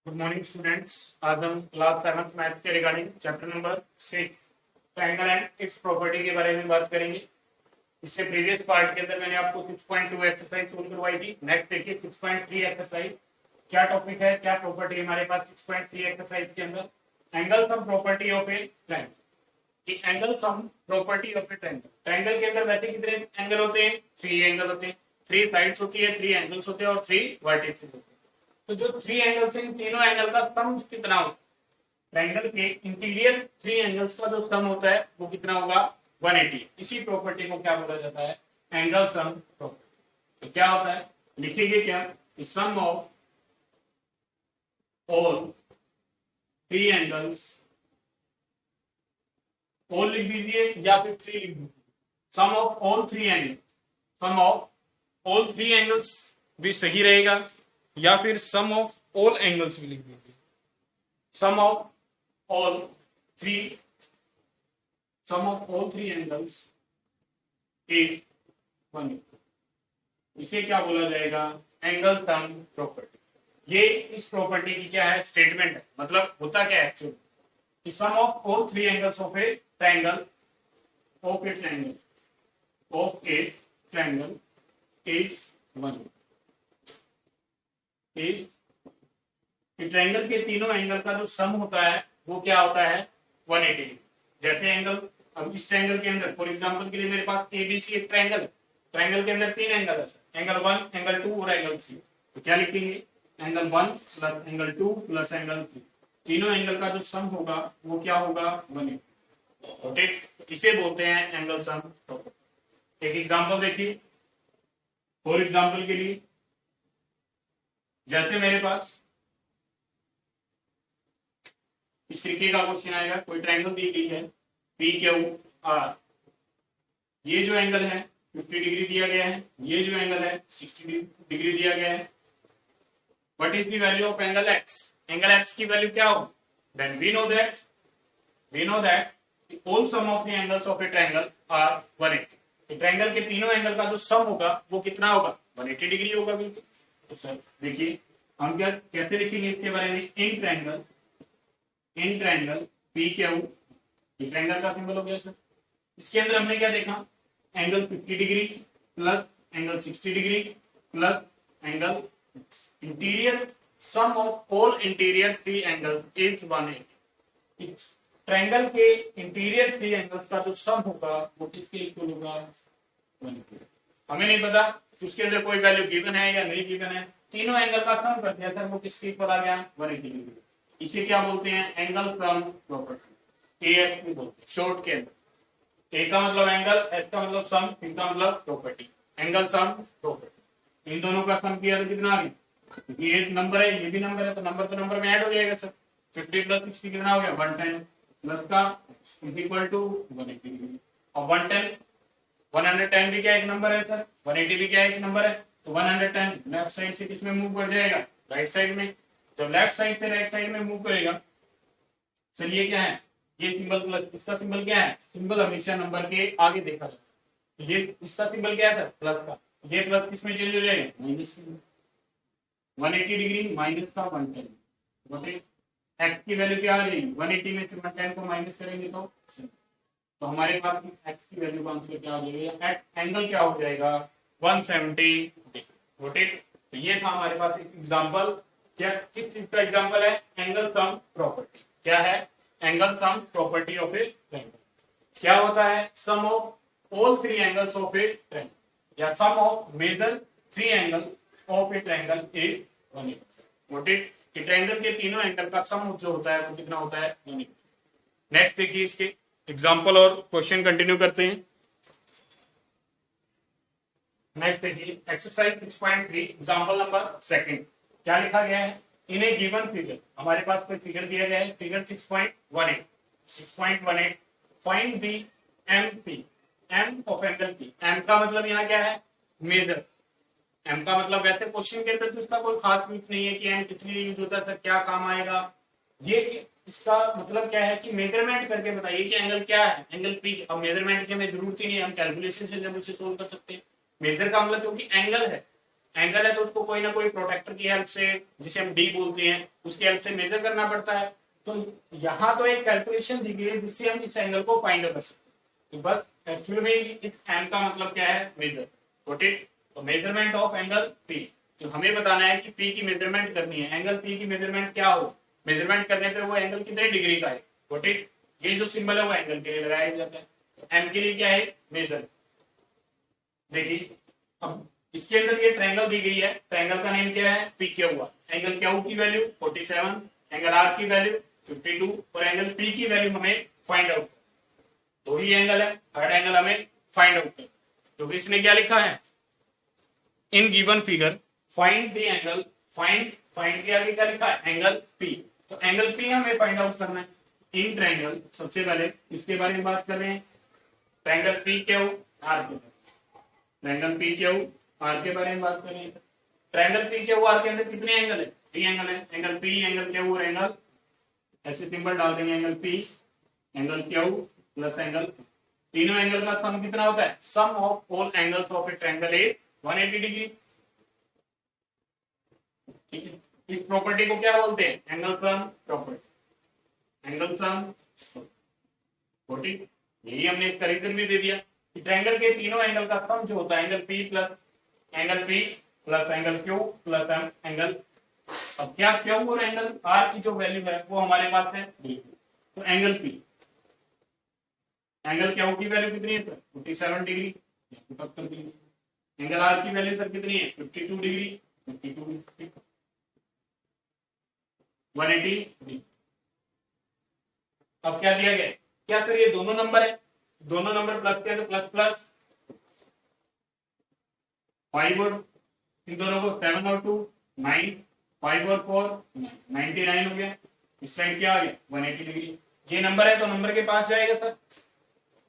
Good morning students. आज हम class 7 maths के regarding chapter number 6 triangle and it's property के बारे में बात करेंगे। इससे प्रीवियस पार्ट के अंदर मैंने आपको 6.2 एक्सरसाइज सोल्व करवाई थी। नेक्स्ट देखिए 6.3 एक्सरसाइज। क्या टॉपिक है, क्या प्रॉपर्टी हमारे पास 6.3 एक्सरसाइज के अंदर? Angle sum property of a triangle. Angle sum property of a triangle. Triangle के अंदर वैसे कितने एंगल होते हैं? 3 एंगल होते हैं, 3 साइड्स होती है, 3 एंगल्स होते हैं और 3 वर्टिसेस होते हैं। तो जो 3 एंगल्स हैं, इन तीनों एंगल का सम कितना होगा? ट्रायंगल के इंटीरियर 3 एंगल्स का जो सम होता है वो कितना होगा? 180। इसी प्रॉपर्टी को क्या बोला जाता है? Angle sum property. तो क्या होता है, लिखेंगे क्या? Sum of all 3 angles, all लिख दीजिए या फिर 3 लिख दीजिए। Sum of all 3 angles, sum of all 3 angles भी सही रहेगा, या फिर सम ऑफ ऑल एंगल्स भी लिख दीजिए। Sum of all 3, sum of all 3 angles is 180। इसे क्या बोला जाएगा? Angle sum property. ये इस प्रॉपर्टी की क्या है? स्टेटमेंट है। मतलब होता क्या है actually? Sum of all 3 angles of a triangle, of a triangle, of a triangle is 180। Triangle के तीनों एंगल का जो सम होता है वो क्या होता है? 180। जैसे एंगल, अब इस ट्रायंगल के अंदर फॉर एग्जांपल के लिए मेरे पास एबीसी एक ट्रायंगल है। ट्रायंगल के अंदर 3 एंगल है, एंगल 1, एंगल 2 और एंगल 3। तो क्या लिखेंगे? Angle 1 plus angle 2 plus angle 3। तीनों एंगल का जो सम होगा वो क्या होगा? 180। ओके, इसे बोलते हैं एंगल सम प्रॉपर्टी। एक एग्जांपल देखिए। फॉर एग्जांपल के लिए जैसे मेरे पास इस तरीके का क्वेश्चन आएगा, कोई ट्रायंगल दी गई है पी क्यू आर। ये जो एंगल है 50 डिग्री दिया गया है, ये जो एंगल है 60 डिग्री दिया गया है। What is the value of angle x? Angle x की वैल्यू क्या होगी? Then we know that all sum of the angles of a triangle are 180। Triangle के तीनों एंगल का जो सम होगा वो कितना होगा? 180 डिग्री होगा। बिल्कुल। तो सर देखिए हम क्या कैसे लिखेंगे इसके बारे में? इन ट्रायंगल पी क्यू, ये ट्रायंगल का सिंबल हो गया सर। इसके अंदर हमने क्या देखा? Angle 50 degree plus angle 60 degree plus angle interior, sum of all interior 3 angles is 180। Triangle के इंटीरियर 3 एंगल्स का जो सम होगा वो किसके इक्वल होगा? 180। हमें नहीं पता उसके अंदर कोई वैल्यू गिवन है या नहीं गिवन है, तीनों एंगल का सम कर दिया सर, वो किसके इक्वल आ गया? 180 डिग्री। इसे क्या बोलते हैं? एंगल सम प्रॉपर्टी, एएसपी बोलते हैं शॉर्ट के अंदर। ए का मतलब एंगल, एस का मतलब सम, पी का मतलब प्रॉपर्टी। Angle sum property. इन दोनों का सम किया तो कितना आ गया? ये एक नंबर है, ये भी नंबर है, तो नंबर में ऐड हो जाएगा सर। 50 प्लस 60 कितना हो गया? 110 प्लस का इज इक्वल टू 180 डिग्री। और 110 भी क्या एक नंबर है सर? 180 भी क्या एक नंबर है? तो 110 लेफ्ट साइड से किसमें मूव कर जाएगा? राइट साइड में। जब लेफ्ट साइड से राइट साइड में मूव करेगा, चलिए क्या है ये सिंबल प्लस, इसका सिंबल क्या है? सिंबल हमेशा नंबर के आगे देखा जाता है। ये इसका सिंबल क्या है सर? प्लस का। ये प्लस किसमें चेंज हो जाएगा? माइनस में। 180 डिग्री माइनस का 110। एक्स की वैल्यू क्या आ जाएगी? 180 में से 110 को माइनस करेंगे तो हमारे पास एक्स की वैल्यू का आंसर क्या हो जाएगा? एक्स एंगल क्या हो जाएगा? 170 डिग्री। तो ये था हमारे पास एक एग्जांपल। क्या किस चीज का एग्जांपल है? Angle sum property. क्या है? Angle sum property of a triangle. क्या होता है? Sum of all 3 angles of a triangle, या sum of major 3 angle of a triangle is 180। Triangle के तीनों एंगल का सम जो होता है वो कितना होता है? 180। नेक्स्ट देखिए इसके एग्जांपल और क्वेश्चन कंटिन्यू करते हैं। नेक्स्ट देखिए एक्सरसाइज 6.3 एग्जांपल नंबर 2। क्या लिखा गया है? इन ए गिवन फिगर, हमारे पास कोई फिगर दिया गया है, figure 6.18 find the MP, M of angle P. M का मतलब यहाँ क्या है? मेजर। एम का मतलब वैसे क्वेश्चन के अंदर तो इसका कोई खास यूज नहीं है कि एम किस लिए यूज होता है, क्या काम आएगा। ये इसका मतलब क्या है कि मेजरमेंट करके बताइए कि एंगल क्या है, एंगल पी। अब मेजरमेंट की हमें जरूरत ही नहीं है, हम कैलकुलेशन से जब उसे सोल्व कर सकते हैं। मेजर का मतलब क्योंकि एंगल है, एंगल है तो उसको कोई ना कोई प्रोटेक्टर की हेल्प से, जिसे हम डी बोलते हैं, उसकी हेल्प से मेजर करना पड़ता है। तो यहाँ तो एक कैलकुलेशन दी गई है जिससे हम इस एंगल को फाइंड कर सकते हैं। तो बस एक्चुअली में इस एम का मतलब क्या है, मेजर। Got it. तो मेजरमेंट ऑफ एंगल पी, तो हमें बताना है कि पी की मेजरमेंट करनी है। एंगल पी की मेजरमेंट क्या हो, मेजरमेंट करने पे वो एंगल कितने डिग्री का है। Got it. ये जो सिंबल है वो एंगल के लिए लगाया जाता है। एम के लिए क्या है, मेजर। देखिए अब इसके अंदर ये ट्रायंगल दी गई है, ट्रायंगल का नेम क्या है, पी क्यू हुआ। एंगल क्यू की वैल्यू 47, एंगल आर की वैल्यू 52 और एंगल पी की वैल्यू हमें फाइंड आउट। दो ही एंगल है, थर्ड एंगल हमें फाइंड आउट कर। तो इसने क्या लिखा है, in given figure find the angle, find find के आगे क्या लिखा है, एंगल पी। तो एंगल पी हमें फाइंड आउट करना है इन ट्रायंगल। सबसे पहले इसके बारे में बात कर रहे हैं, ट्रायंगल पी क्यू आर के, ट्रायंगल पी क्यू आर के बारे में बात करें। ट्रायंगल पी क्यू आर के अंदर कितने एंगल है, 3 एंगल है, एंगल पी, एंगल क्यू और एंगल, ऐसे सिंबल डाल देंगे, angle P, angle Q plus angle. तीनों एंगल का सम कितना होता है, sum of all angles of a triangle is 180 degree. ठीक है, इस प्रॉपर्टी को क्या बोलते हैं, angle sum property, angle sum property. यही हमने इसका रीजन भी दे दिया कि ट्रायंगल के तीनों एंगल का सम जो होता है, angle P plus angle Q plus angle. अब क्या क्यू और एंगल आर की जो वैल्यू है वो हमारे पास है डी। तो एंगल पी, एंगल क्यू की वैल्यू कितनी है sir, 47 degree, 75 degree. Angle R की वैल्यू सर कितनी है, 52 डिग्री, 52 डिग्री, 180 डिग्री। अब क्या दिया गया, क्या सर ये दोनों नंबर है, दोनों नंबर प्लस किया तो प्लस प्लस 5 और इन दोनों को 7 और 2 9, 5 और 4 99 हो गया। इस साइड क्या आ गया, 180 डिग्री। ये नंबर है तो नंबर के पास जाएगा सर,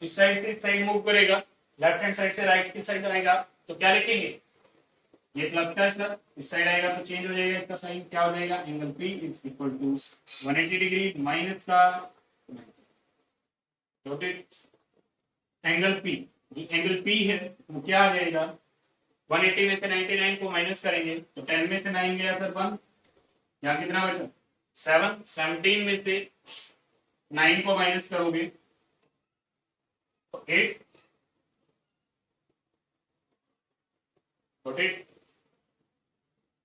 इस साइड से इस साइड मूव करेगा, लेफ्ट हैंड साइड से राइट की साइड आएगा तो क्या लिखेंगे, ये प्लस का है सर, इस साइड आएगा तो चेंज हो जाएगा इसका साइन, क्या हो जाएगा, angle P is equal to 180 degree minus का एंगल पी। एंगल पी है वो क्या आ जाएगा, 180 में से 99 को माइनस करेंगे तो 10 में से 9 गया सर 1, यहाँ कितना बचा 7, 17 में से 9 को माइनस करोगे तो 8,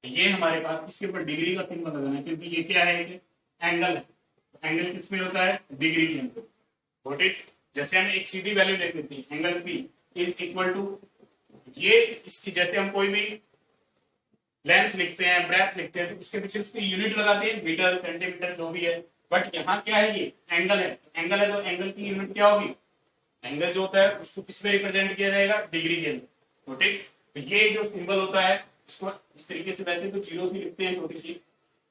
ये हमारे पास इसके ऊपर डिग्री का सिंबल लगाना है क्योंकि ये क्या है, एंगल है। एंगल किस में होता है, डिग्री के अंदर। Got it. जैसे हम एक सीधी वैल्यू ले लेते हैं, angle P is equal to, ये इसकी जैसे हम कोई भी लेंथ लिखते हैं, ब्रेथ लिखते हैं तो उसके पीछे उसकी यूनिट लगाते हैं, मीटर सेंटीमीटर जो भी है। बट यहाँ क्या है, ये एंगल है, एंगल है तो एंगल की यूनिट क्या होगी, एंगल जो होता है उसको किस में रिप्रेजेंट किया जाएगा, डिग्री के अंदर। ठीक। तो ये जो सिंबल होता है इसको इस तरीके से, वैसे तो जीरो से लिखते हैं छोटी सी,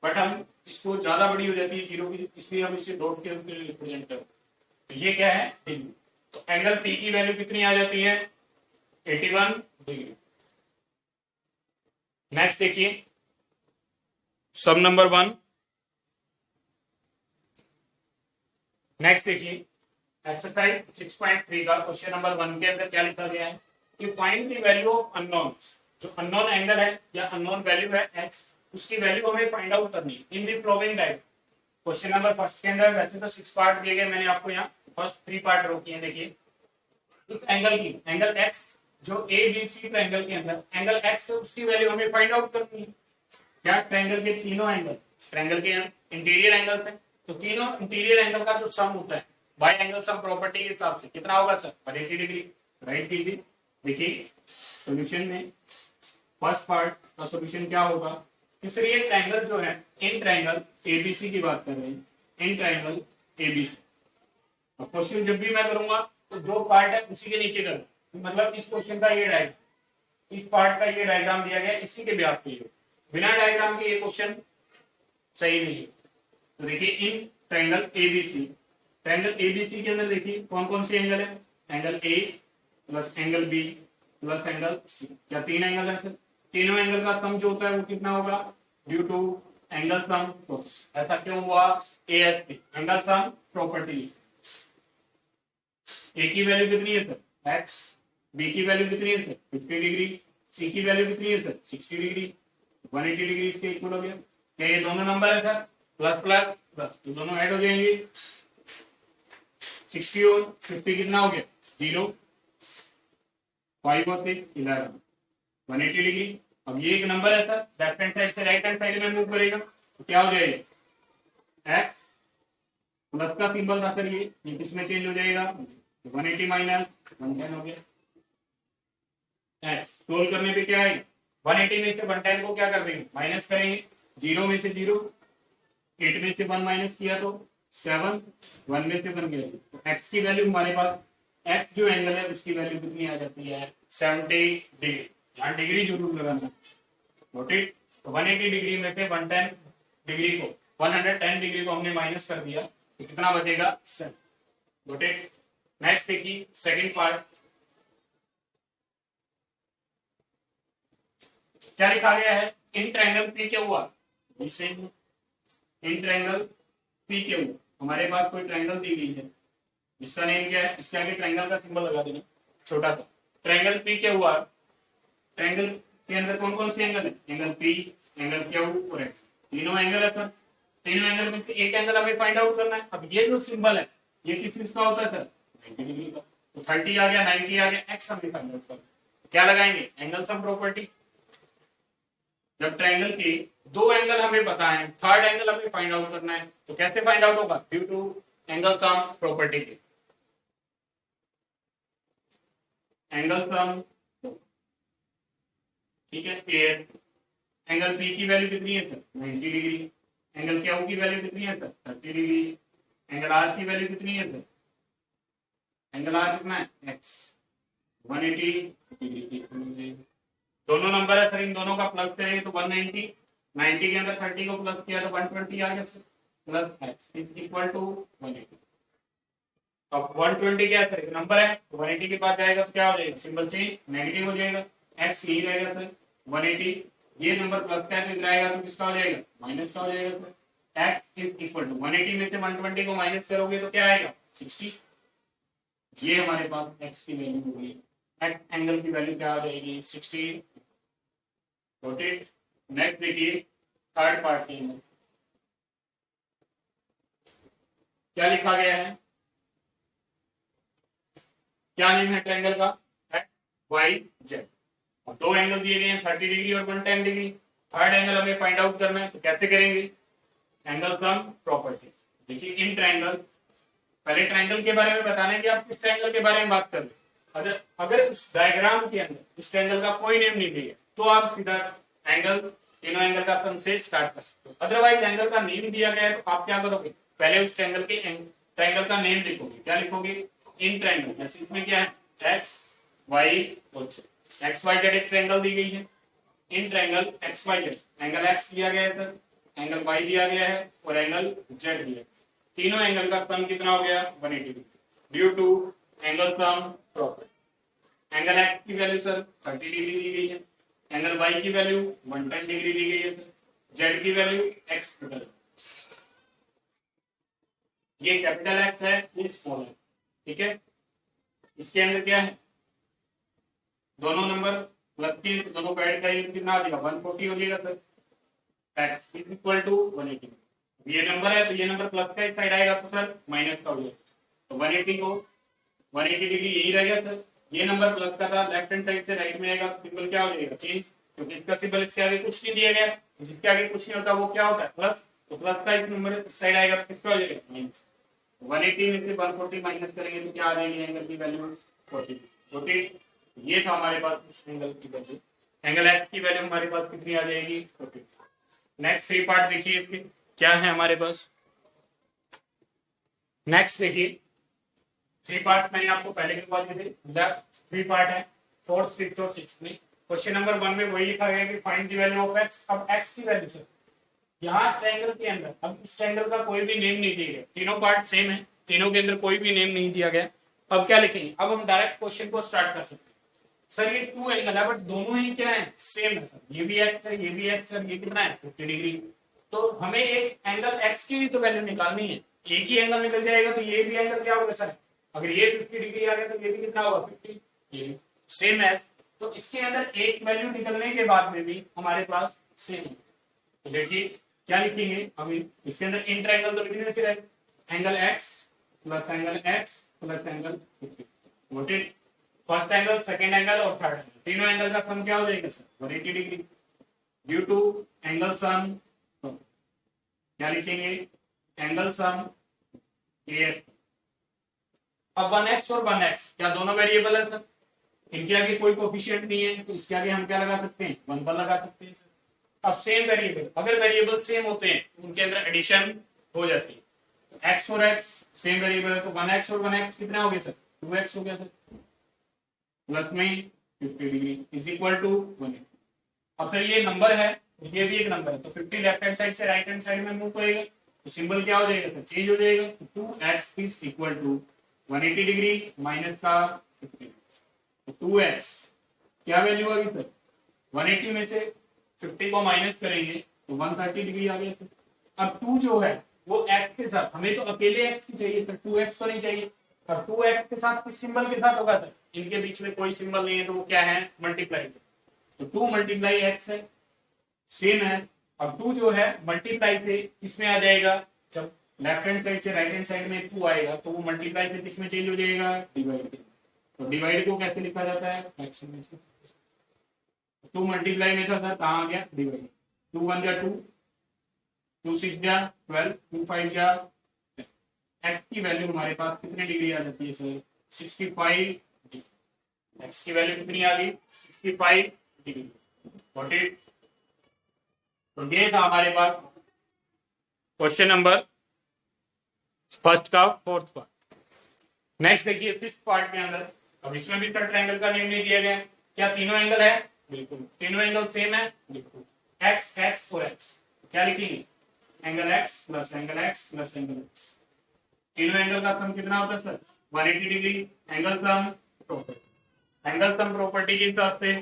बट हम इसको ज्यादा बड़ी हो जाती है जीरो की, इसलिए हम इसे डॉट के रूप में रिप्रेजेंट करते हैं। तो ये क्या है, डिग्री। तो एंगल पी की वैल्यू कितनी आ जाती है, 81 डिग्री। नेक्स्ट देखिए सम नंबर 1। नेक्स्ट देखिए एक्सरसाइज 6.3 का क्वेश्चन नंबर 1 के अंदर क्या लिखा गया है कि find the value of unknowns. जो अननोन एंगल है या अननोन वैल्यू है x, उसकी वैल्यू हमें फाइंड आउट करनी है in the following type. Question number first के अंदर वैसे तो 6 पार्ट दिए गए, मैंने आपको यहाँ फर्स्ट 3 पार्ट ड्रॉ किए हैं। देखिए इस एंगल की, एंगल x जो ए बी सी ट्रायंगल के अंदर एंगल x है उसकी वैल्यू हमें फाइंड आउट करनी है। क्या ट्रायंगल के तीनों एंगल, ट्रायंगल के इंटीरियर एंगल है तो तीनों इंटीरियर एंगल का जो सम होता है बाय एंगल सम प्रॉपर्टी के हिसाब से कितना होगा सर, 180 डिग्री। राइट कीजिए। देखिए सॉल्यूशन में फर्स्ट पार्ट का सॉल्यूशन क्या होगा, तीसरी एक ट्रायंगल जो है इन ट्रायंगल एबीसी की बात कर रहे हैं, इन ट्रायंगल एबीसी। अब क्वेश्चन जब भी मैं करूंगा तो जो पार्ट है उसी के नीचे करूंगा, मतलब इस क्वेश्चन का ये डायग्राम, इस पार्ट का ये डायग्राम दिया गया इसी के ब्याज पे, बिना डायग्राम के ये क्वेश्चन सही नहीं है। तो देखिए in triangle ABC, triangle ABC के अंदर देखिए कौन कौन से एंगल है, angle A plus angle B plus angle C. क्या 3 एंगल है सर, तीनों एंगल का सम जो होता है वो कितना होगा, ड्यू टू एंगल सम। तो ऐसा क्यों हुआ, एएसपी एंगल सम प्रॉपर्टी। ए की वैल्यू कितनी है सर, एक्स, बी की वैल्यू कितनी है सर 50 डिग्री, सी की वैल्यू कितनी है सर 60 डिग्री, 180 डिग्री इसके इक्वल हो गया। क्या ये दोनों नंबर है सर प्लस प्लस प्लस, तो दोनों ऐड हो जाएंगे। 60 और 50 कितना हो गया 0, 5 और 6 11, 180 डिग्री। अब ये एक नंबर है सर, लेफ्ट हैंड साइड से राइट हैंड साइड में मूव करेगा तो क्या हो जाएगा x प्लस का सिंबल था सर, ये किसमें चेंज हो जाएगा 180 माइनस 110 हो गया। x सोल्व करने पे क्या है 180 में से 110 को क्या कर देंगे माइनस करेंगे, 0 में से 0, 8 में से 1 माइनस किया तो 7, 1 में से 1 गया तो x की वैल्यू हमारे पास, x जो एंगल है उसकी वैल्यू कितनी आ जाती है 70 डिग्री। यहाँ डिग्री जरूर लगाना, नोट इट। 180 डिग्री में से 110 डिग्री को 110 डिग्री को हमने माइनस कर दिया तो कितना बचेगा 7, नोट इट। नेक्स्ट देखिए सेकंड पार्ट, क्या लिखा गया है इन ट्रायंगल पी क्यू हुआ, इन ट्रायंगल पी क्यू हमारे पास कोई ट्रायंगल दी गई है जिसका नेम क्या है, इसके आगे ट्रायंगल का सिंबल लगा देना छोटा सा। ट्रायंगल पी क्यू हुआ, ट्रायंगल के अंदर कौन कौन से एंगल है, एंगल पी, एंगल क्यू और एक्स, तीनों एंगल है सर। तीनों एंगल में से एक एंगल हमें फाइंड आउट करना है। अब ये जो सिंबल है ये किस चीज का होता है सर 90 डिग्री का, तो 30 आ गया 90 आ गया, एक्स हमें फाइंड आउट करना है। क्या लगाएंगे एंगल सम प्रॉपर्टी। जब ट्रायंगल के दो एंगल हमें पता है, थर्ड एंगल हमें फाइंड आउट करना है तो कैसे फाइंड आउट होगा, due to angle sum property के। एंगल सम ठीक है, पेयर एंगल पी की वैल्यू कितनी है सर 90 डिग्री, एंगल क्यू की वैल्यू कितनी है सर 30 डिग्री, एंगल आर की वैल्यू कितनी है सर, एंगल आर कितना है एक्स 180 डिग्री। दोनों नंबर है सर, इन दोनों का प्लस करेंगे तो 190, 90 के अंदर 30 को प्लस किया तो 120 आ गया sir, plus x is equal to 180। अब 120 क्या है सर एक नंबर है तो 180 के पास जाएगा तो क्या हो जाएगा सिंबल चेंज, नेगेटिव हो जाएगा, एक्स यही रहेगा सर 180। ये नंबर प्लस का है तो इधर आएगा तो किसका हो जाएगा माइनस का हो जाएगा sir. X is equal to 180 में से 120 को माइनस करोगे तो क्या आएगा 60। ये हमारे पास एक्स की वैल्यू होगी, एक्स एंगल की वैल्यू क्या आ जाएगी 60। Got it? नेक्स्ट देखिए थर्ड पार्ट के अंदर क्या लिखा गया है, क्या नेम है ट्रायंगल का एक्स वाई जेड। और दो एंगल दिए गए हैं 30 डिग्री और 110 डिग्री। थर्ड एंगल हमें फाइंड आउट करना है तो कैसे करेंगे एंगल सम प्रॉपर्टी। देखिए इन ट्रायंगल, पहले ट्रायंगल के बारे में बताना है कि आप किस ट्रायंगल के बारे में बात कर रहे हैं। अगर उस डायग्राम के अंदर इस ट्रायंगल का कोई नेम नहीं दिया तो आप सीधा एंगल तीनों एंगल का सम से स्टार्ट कर सकते हो। अदरवाइज एंगल का नेम दिया गया है तो आप क्या करोगे पहले उस ट्रायंगल के ट्रायंगल का नेम लिखोगे। क्या लिखोगे इन ट्रायंगल, जैसे इसमें क्या है एक्स वाई और जेड, एक्स वाई जेड एक ट्रायंगल दी गई है। In triangle x y z angle x दिया गया है सर, एंगल वाई दिया गया है और एंगल जेड दिया है। तीनों एंगल का सम कितना हो गया 180 degree due to angle sum property. Angle x की वैल्यू सर 30 डिग्री दी गई है, एंगल वाई की वैल्यू 110 डिग्री दी गई है सर, जेड की वैल्यू एक्स कैपिटल, ये कैपिटल एक्स है ये स्मॉल एक्स, ठीक है। इसके अंदर क्या है दोनों नंबर प्लस 3 दोनों को ऐड करेंगे तो कितना आ जाएगा 140 हो जाएगा sir, x is equal to 180। ये नंबर है तो ये नंबर प्लस का इस साइड आएगा तो सर माइनस का हो जाएगा, तो 180 को 180 डिग्री यही रहेगा सर। ये नंबर प्लस का था, लेफ्ट हैंड साइड से राइट में आएगा तो सिंबल क्या हो जाएगा चेंज, क्योंकि इसका सिंबल इससे आगे कुछ नहीं दिया गया, जिसके आगे कुछ नहीं होता वो क्या होता है प्लस, तो प्लस का इस नंबर इस साइड आएगा तो किसका हो जाएगा माइनस। 180 में से 140 माइनस करेंगे तो क्या आ जाएगी एंगल की वैल्यू 40। ये था हमारे पास इस एंगल की वैल्यू, एंगल एक्स की वैल्यू हमारे पास कितनी आ जाएगी 40। नेक्स्ट थ्री पार्ट देखिए इसके क्या है हमारे पास। नेक्स्ट देखिए थ्री पार्ट मैंने आपको पहले के बाद दिए थे, थ्री पार्ट है 4th 5th और 6th में। क्वेश्चन नंबर 1 में वही लिखा गया कि find the value of x. अब एक्स की वैल्यू से यहाँ ट्रायंगल के अंदर, अब इस ट्रायंगल का कोई भी नेम नहीं दिया गया, तीनों पार्ट सेम है, तीनों के अंदर कोई भी नेम नहीं दिया गया। अब क्या लिखेंगे, अब हम डायरेक्ट क्वेश्चन को स्टार्ट कर सकते हैं। सर ये 2 एंगल है बट दोनों ही क्या है सेम है, ये भी एक्स है ये भी एक्स है, ये कितना है 50 डिग्री। तो हमें एक एंगल एक्स की भी तो वैल्यू निकालनी है, एक ही एंगल निकल जाएगा तो ये भी एंगल क्या होगा सर, अगर ये 50 डिग्री आ गया तो ये भी कितना होगा 50, ये सेम है। तो इसके अंदर एक वैल्यू निकलने के बाद में भी हमारे पास सेम है। तो देखिए क्या लिखेंगे अभी इसके अंदर इन ट्रायंगल तो लिखने से angle x plus angle x plus angle 50 what is first angle, second angle और थर्ड एंगल, तीनों एंगल का सम क्या हो जाएगा sir 180 degree due to angle sum. क्या लिखेंगे एंगल सम एस। अब 1x और 1x क्या दोनों वेरिएबल है सर, इनके आगे कोई कोफिशिएंट नहीं है, तो इसके आगे हम क्या लगा सकते हैं 1 पर लगा सकते हैं। अब सेम वेरिएबल, अगर वेरिएबल सेम होते हैं उनके अंदर एडिशन हो जाती है। x और x सेम वेरिएबल है तो 1x और 1x कितना हो गया सर 2x हो गया सर, प्लस में 50 डिग्री इज इक्वल टू 1। अब सर ये नंबर है, ये भी एक नंबर है, तो 50 लेफ्ट हैंड साइड से राइट हैंड साइड में मूव करेगा तो सिंबल क्या हो जाएगा सर चेंज हो जाएगा। तो 2x is equal to 180 degree minus का 50, तो 2x क्या वैल्यू आ गई सर 180 में से 50 को माइनस करेंगे तो 130 डिग्री आ गया सर। अब 2 जो है वो x के साथ, हमें तो अकेले x की चाहिए सर, 2x तो नहीं चाहिए। अब 2x के साथ किस सिंबल के साथ होगा सर, इनके बीच में कोई सिंबल नहीं है तो वो क्या है मल्टीप्लाई, तो 2 मल्टीप्लाई x है सेम है। अब 2 जो है मल्टीप्लाई से इसमें आ जाएगा, जब लेफ्ट हैंड साइड से राइट हैंड साइड में 2 आएगा तो वो मल्टीप्लाई से किसमें चेंज हो जाएगा डिवाइड में। तो डिवाइड को कैसे लिखा जाता है फ्रैक्शन में से, 2 मल्टीप्लाई में था सर कहाँ आ गया डिवाइड, 2 1 जा 2, 2 6 जा 12, 2 5 जा, x की वैल्यू हमारे पास कितने डिग्री आ जाती है सर 65, x की वैल्यू कितनी आ गई 65 डिग्री। व्हाट इट, तो ये था हमारे पास क्वेश्चन नंबर फर्स्ट का फोर्थ पार्ट। नेक्स्ट देखिए फिफ्थ पार्ट के अंदर, अब इसमें भी सर ट्रायंगल का नेम नहीं दिया गया, क्या तीनों एंगल है बिल्कुल, तीनों एंगल सेम है बिल्कुल, x x और x, क्या लिखेंगे angle x plus angle x plus angle x, तीनों एंगल का सम कितना होता है sir 180 degree. Angle sum property, angle sum property के हिसाब से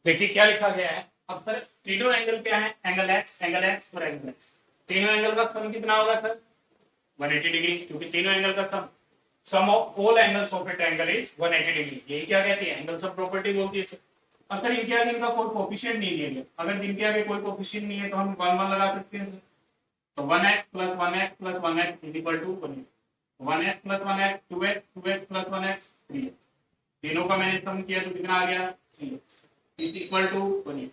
देखिए क्या लिखा गया है। अब सर तीनों एंगल क्या है एंगल x और एंगल x, तीनों एंगल का सम कितना होगा सर 180 डिग्री, क्योंकि तीनों एंगल का sum of all angles of a triangle is 180 degree, यही क्या कहती है एंगल सम प्रॉपर्टी बोलती है सर। अब सर इनके आगे इनका कोई कोफिशिएंट नहीं दिया गया, अगर जिनके आगे कोई कोफिशिएंट नहीं है तो हम 1 1 लगा सकते हैं, तो 1x plus 1x plus 1x is equal to 1x plus 1x 2x 2x plus 1x 3x, तीनों का मैंने सम किया तो कितना आ गया 3x इज इक्वल टू 180।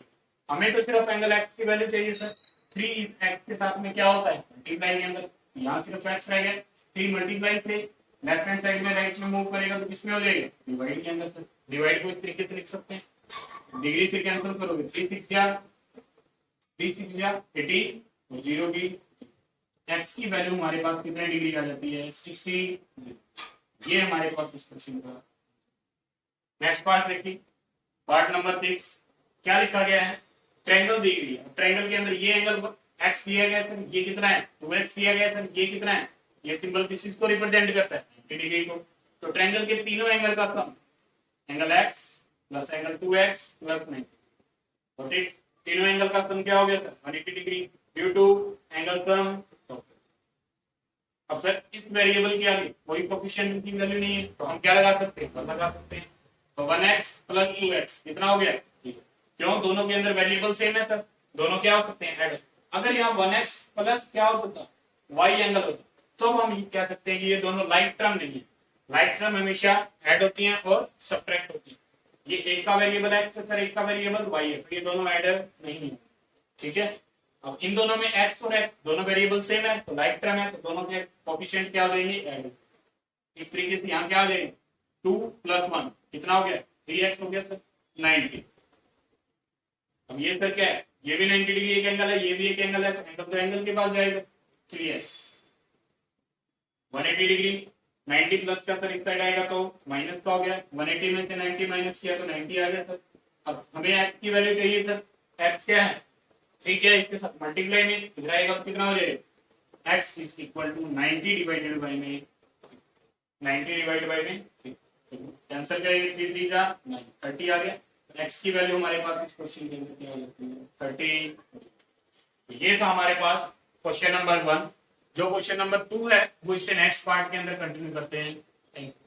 हमें तो सिर्फ एंगल x की वैल्यू चाहिए सर, 3 इस x के साथ में क्या होता है मल्टीप्लाई के अंदर, यहाँ सिर्फ x रह गया, 3 मल्टीप्लाई से लेफ्ट हैंड साइड में राइट में मूव करेगा तो किसमें हो जाएगा डिवाइड के अंदर सर। डिवाइड को इस तरीके से लिख सकते हैं, डिग्री से कैंसिल करोगे 3 6 जा 80 और 0 की x की वैल्यू हमारे पास कितने डिग्री आ जाती है 60। ये हमारे पास इस क्वेश्चन का नेक्स्ट पार्ट देखिए, पार्ट नंबर 6 क्या लिखा गया है, ट्रायंगल दी गई है, ट्रायंगल के अंदर ये एंगल x दिया गया सर, ये कितना है 2x दिया गया सर, ये कितना है, ये सिंबल किस चीज को रिप्रेजेंट करता है 90 डिग्री को। तो ट्रायंगल के तीनों एंगल का sum angle x plus angle 2x plus 90, तो ठीक तीनों एंगल का सम क्या हो गया sir 180 degree due to angle sum. अब सर इस वेरिएबल के आगे कोई कोफिशिएंट की वैल्यू नहीं है तो हम क्या लगा सकते हैं लगा सकते हैं, तो 1x प्लस 2x कितना हो गया, क्यों दोनों के अंदर वेरिएबल सेम है सर, दोनों क्या हो सकते हैं ऐड। अगर यहाँ 1x प्लस क्या होता y एंगल होता तो हम ये कह सकते हैं कि ये दोनों लाइक टर्म नहीं है, लाइक टर्म हमेशा ऐड होती हैं और सब्ट्रैक्ट होती है। ये एक का वेरिएबल x है सर, एक का वेरिएबल y है, तो ये दोनों ऐडर नहीं है, ठीक है। अब इन दोनों में x और x दोनों वेरिएबल सेम है तो लाइक टर्म है, तो दोनों के कोफिशिएंट क्या हो जाएंगे ऐड। इस तरीके से यहाँ क्या आ जाएगा 2 प्लस 1 कितना हो गया 3x हो गया सर 90। अब ये सर क्या है, ये भी 90 डिग्री एक एंगल है, ये भी एक एंगल है, तो एंगल के पास जाएगा 3x 180 डिग्री 90 प्लस का सर इस साइड आएगा तो माइनस का हो गया, 180 में से 90 माइनस किया तो 90 आ गया सर। अब हमें x की वैल्यू चाहिए सर, x क्या है ठीक है, इसके साथ मल्टीप्लाई में इधर आएगा तो कितना हो जाएगा x is equal to 90 divided by में 90 डिवाइडेड बाय में कैंसिल करेंगे 3 3 जा 30 आ गया। x की वैल्यू हमारे पास इस क्वेश्चन के अंदर क्या होती है 30। ये था हमारे पास क्वेश्चन नंबर 1। जो क्वेश्चन नंबर 2 है वो इससे नेक्स्ट पार्ट के अंदर कंटिन्यू करते हैं। Thank you.